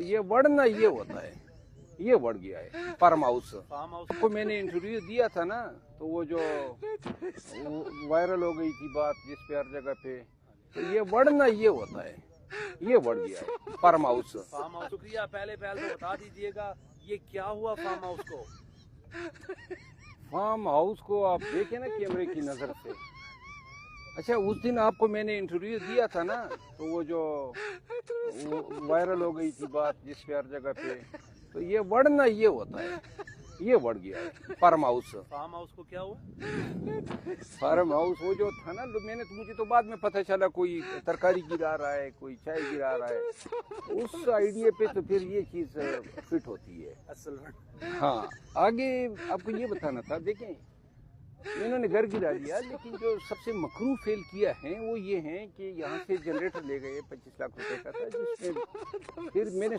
ये बढ़ना ये होता है, ये बढ़ गया है फार्म हाउस को। मैंने इंटरव्यू दिया था ना, तो वो जो वायरल हो गई थी बात जिस पे हर जगह पे, तो ये बढ़ना ये होता है, ये बढ़ गया है फार्म हाउस। शुक्रिया। पहले तो बता दीजिएगा ये क्या हुआ फार्म हाउस को? फार्म हाउस को आप देखें ना कैमरे की नजर से। अच्छा, उस दिन आपको मैंने इंटरव्यू दिया था ना, तो वो जो वायरल हो गई थी बात जिस पे हर जगह पे, तो ये बढ़ना ये होता है, ये बढ़ गया है फार्म हाउस। फार्म हाउस को क्या हुआ? फार्म हाउस वो जो था ना, मुझे तो बाद में पता चला कोई तरकारी गिरा रहा है, कोई चाय गिरा रहा है, उस आइडिया पे तो फिर ये चीज फिट होती है असल में। हाँ। आगे आपको ये बताना था, देखें इन्होंने घर गिरा दिया, लेकिन जो सबसे मकरू फेल किया है वो ये है कि यहाँ से जनरेटर ले गए 25 लाख रुपए का था, जिसमें फिर मैंने